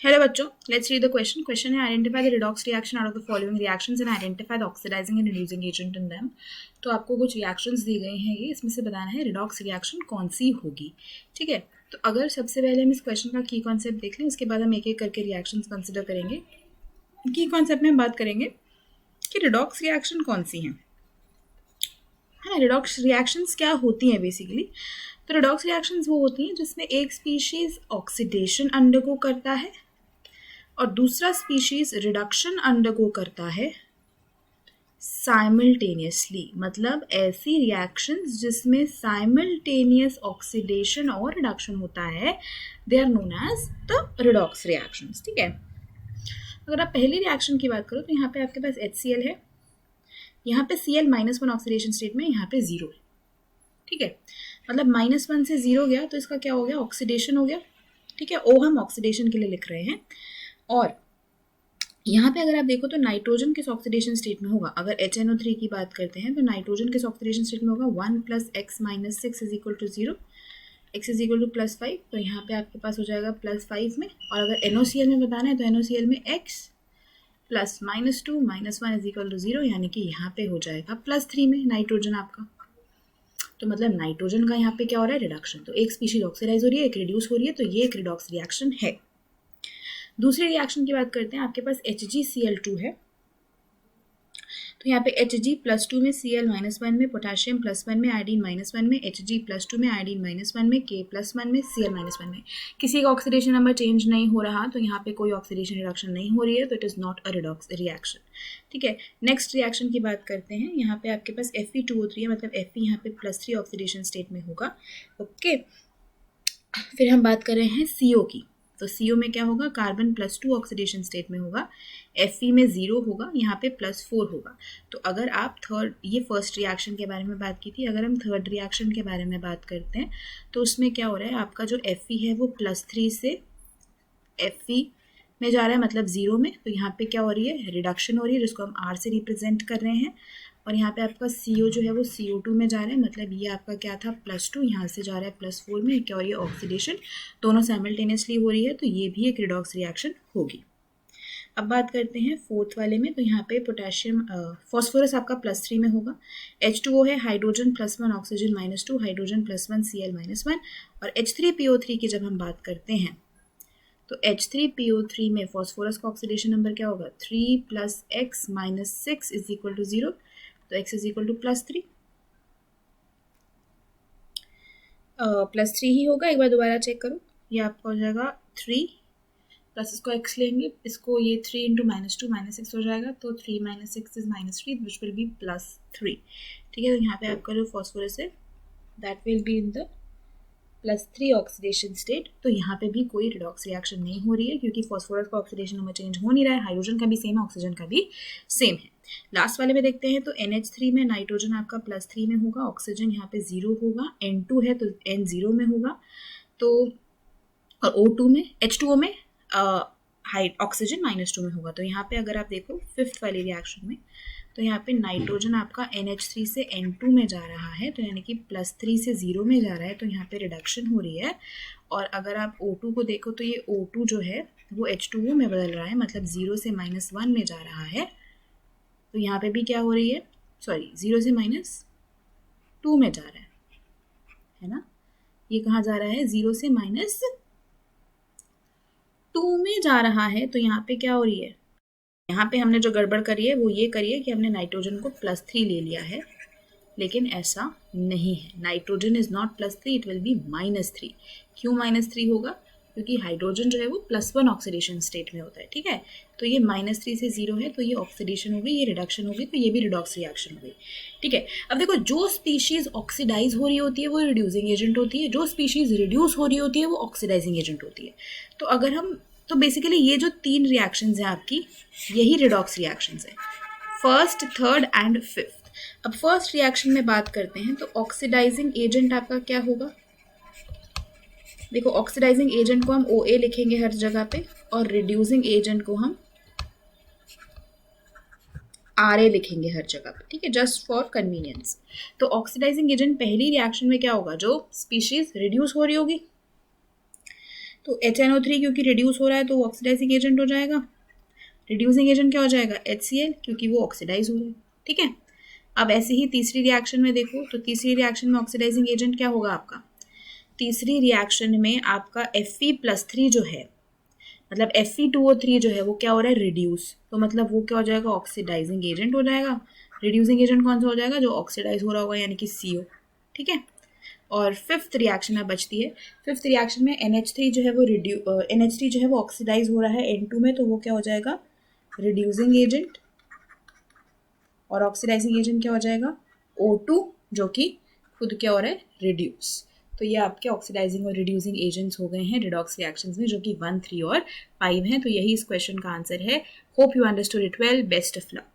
Hello बच्चों, let's read the question. Question है identify the redox reaction out of the following reactions and identify the oxidising and reducing agent in them. तो आपको कुछ reactions दी गई हैं, ये इसमें से बताना है रिडॉक्स रिएक्शन कौन सी होगी. ठीक है, तो अगर सबसे पहले हम इस क्वेश्चन का की कॉन्सेप्ट देख लें, उसके बाद हम एक एक करके रिएक्शंस कंसिडर करेंगे. की कॉन्सेप्ट में हम बात करेंगे कि रिडॉक्स रिएक्शन कौन सी हैं. है, रिडॉक्स रिएक्शंस क्या होती हैं बेसिकली. तो रिडॉक्स रिएक्शंस वो होती हैं जिसमें एक स्पीशीज ऑक्सीडेशन अंडरगो करता है और दूसरा स्पीशीज रिडक्शन अंडरगो करता है साइमल्टेनियसली. मतलब ऐसी रिएक्शंस जिसमें साइमल्टेनियस ऑक्सीडेशन और रिडक्शन होता है, they are known as the redox reactions. ठीक है, अगर आप पहली रिएक्शन की बात करो तो यहाँ पे आपके पास HCl है, यहाँ पे Cl-1 ऑक्सीडेशन स्टेट में, यहाँ पे 0 है. ठीक है, मतलब -1 से 0 गया तो इसका क्या हो गया, ऑक्सीडेशन हो गया. ठीक है, O हम ऑक्सीडेशन के लिए लिख रहे हैं. और यहाँ पे अगर आप देखो तो नाइट्रोजन किस ऑक्सीडेशन स्टेट में होगा. अगर HNO3 की बात करते हैं तो नाइट्रोजन किस ऑक्सीडेशन स्टेट में होगा, 1 + x - 6 = 0, x = +5. तो यहाँ पे आपके पास हो जाएगा +5 में. और अगर NOCl में बताना है तो NOCl में x + -2 - 1 = 0, यानी कि यहाँ पे हो जाएगा +3 में नाइट्रोजन आपका. तो मतलब नाइट्रोजन का यहाँ पे क्या हो रहा है, रिडक्शन. तो एक स्पीशीज ऑक्सीडाइज हो रही है, एक रिड्यूस हो रही है, तो ये एक रिडॉक्स रिएक्शन है. दूसरी रिएक्शन की बात करते हैं, आपके पास HgCl2 है. तो यहाँ पे Hg+2 में, Cl-1 में, पोटेशियम +1 में, आयोडीन -1 में, Hg+2 में, आयोडीन -1 में, K+1 में, Cl-1 में. किसी का ऑक्सीडेशन नंबर चेंज नहीं हो रहा, तो यहाँ पे कोई ऑक्सीडेशन रिडक्शन नहीं हो रही है, तो it is not a redox reaction. ठीक है, नेक्स्ट रिएक्शन की बात करते हैं. यहाँ पे आपके पास Fe2O3 है, मतलब Fe यहाँ पे +3 ऑक्सीडेशन स्टेट में होगा. ओके, फिर हम बात कर रहे हैं CO की. तो CO में क्या होगा, कार्बन +2 ऑक्सीडेशन स्टेट में होगा, Fe में 0 होगा, यहाँ पे +4 होगा. तो अगर आप थर्ड, ये फर्स्ट रिएक्शन के बारे में बात की थी, अगर हम थर्ड रिएक्शन के बारे में बात करते हैं तो उसमें क्या हो रहा है, आपका जो Fe है वो +3 से Fe में जा रहा है, मतलब 0 में. तो यहाँ पे क्या हो रही है, रिडक्शन हो रही है, जिसको हम R से रिप्रेजेंट कर रहे हैं. और यहाँ पे आपका CO जो है वो CO2 में जा रहा है, मतलब ये आपका क्या था, +2, यहाँ से जा रहा है +4 में. क्या हो रही है, ऑक्सीडेशन दोनों साइमल्टेनियसली हो रही है, तो ये भी एक रिडॉक्स रिएक्शन होगी. अब बात करते हैं फोर्थ वाले में. तो यहाँ पे पोटेशियम फॉस्फोरस आपका +3 में होगा, H2O है, हाइड्रोजन +1 ऑक्सीजन -2, हाइड्रोजन +1 Cl-1. और H3PO3 की जब हम बात करते हैं तो H3PO3 में फॉस्फोरस का ऑक्सीडेशन नंबर क्या होगा, 3 + x - 6 = 0. तो x = +3, +3 ही होगा. एक बार दोबारा चेक करो, ये आपका हो जाएगा 3 प्लस इसको x लेंगे, इसको ये 3 × -2 -6 हो जाएगा. तो 3 - 6 इज -3, विच विल बी +3. ठीक है, तो यहाँ पे आपका जो फॉस्फोरस है that will be in the +3 oxidation state. तो यहाँ पे भी कोई रिडॉक्स रिएक्शन नहीं हो रही है, क्योंकि फॉस्फोरस का ऑक्सीडेशन नंबर चेंज हो नहीं रहा है. हाइड्रोजन का भी सेम है, ऑक्सीजन का भी सेम है. लास्ट वाले में देखते हैं तो NH3 में नाइट्रोजन आपका +3 में होगा, ऑक्सीजन यहाँ पे 0 होगा, N2 है तो N 0 में होगा. तो और O2 में, H2O में ऑक्सीजन -2 में होगा. तो यहाँ पे अगर आप देखो फिफ्थ वाली रिएक्शन में, तो यहाँ पे नाइट्रोजन आपका NH3 से N2 में जा रहा है, तो यानी कि +3 से 0 में जा रहा है, तो यहाँ पे रिडक्शन हो रही है. और अगर आप O2 को देखो तो ये O2 जो है वो H2O में बदल रहा है, मतलब 0 से -1 में जा रहा है. तो यहाँ पे भी क्या हो रही है, सॉरी 0 से -2 में जा रहा है ना. ये कहाँ जा रहा है, 0 से -2 में जा रहा है. तो यहाँ पे क्या हो रही है, यहाँ पे हमने जो गड़बड़ करी है वो ये करी है कि हमने नाइट्रोजन को +3 ले लिया है, लेकिन ऐसा नहीं है. Nitrogen is not +3, it will be -3. क्यों -3 होगा, क्योंकि हाइड्रोजन जो है वो +1 ऑक्सीडेशन स्टेट में होता है. ठीक है, तो ये -3 से 0 है, तो ये ऑक्सीडेशन हो गई, ये रिडक्शन हो गई, तो ये भी रिडॉक्स रिएक्शन हो गई. ठीक है, अब देखो, जो स्पीशीज ऑक्सीडाइज हो रही होती है वो रिड्यूसिंग एजेंट होती है, जो स्पीशीज रिड्यूस हो रही होती है वो ऑक्सीडाइजिंग एजेंट होती है. तो अगर हम, तो बेसिकली ये जो 3 रिएक्शंस हैं आपकी, यही रिडॉक्स रिएक्शंस है, फर्स्ट, थर्ड एंड फिफ्थ. अब फर्स्ट रिएक्शन में बात करते हैं तो ऑक्सीडाइजिंग एजेंट आपका क्या होगा. देखो, ऑक्सीडाइजिंग एजेंट को हम OA लिखेंगे हर जगह पे, और रिड्यूसिंग एजेंट को हम RA लिखेंगे हर जगह पे. ठीक है, जस्ट फॉर कन्वीनियंस. तो ऑक्सीडाइजिंग एजेंट पहली रिएक्शन में क्या होगा, जो स्पीशीज रिड्यूस हो रही होगी. तो HNO3 क्योंकि रिड्यूस हो रहा है तो वो ऑक्सीडाइजिंग एजेंट हो जाएगा। रिड्यूसिंग एजेंट क्या हो जाएगा? HCl, क्योंकि वो ऑक्सीडाइज हो रहा है। ठीक है, अब ऐसे ही तीसरी रिएक्शन में देखो, तो तीसरी रिएक्शन में ऑक्सीडाइजिंग एजेंट क्या होगा आपका? तीसरी रिएक्शन में आपका Fe+3 जो है, मतलब Fe2O3 जो है वो क्या हो रहा है? रिड्यूस। तो मतलब वो क्या हो जाएगा? ऑक्सीडाइजिंग एजेंट हो जाएगा। रिड्यूसिंग एजेंट कौन सा हो जाएगा? जो ऑक्सीडाइज हो रहा होगा, यानी कि CO। ठीक है, और फिफ्थ रिएक्शन अब बचती है। फिफ्थ रिएक्शन में NH3 जो है वो NH3 जो है वो ऑक्सीडाइज हो रहा है N2 में, तो वो क्या हो जाएगा? Reducing agent. और ऑक्सीडाइजिंग एजेंट क्या हो जाएगा? O2, जो कि खुद क्या हो रहा है? रिड्यूस। तो ये आपके ऑक्सीडाइजिंग और रिड्यूसिंग एजेंट्स हो गए हैं रिडॉक्स रिएक्शंस में, जो कि 1, 3 और 5 हैं। तो यही इस क्वेश्चन का आंसर है। Hope you understood it well. Best of luck.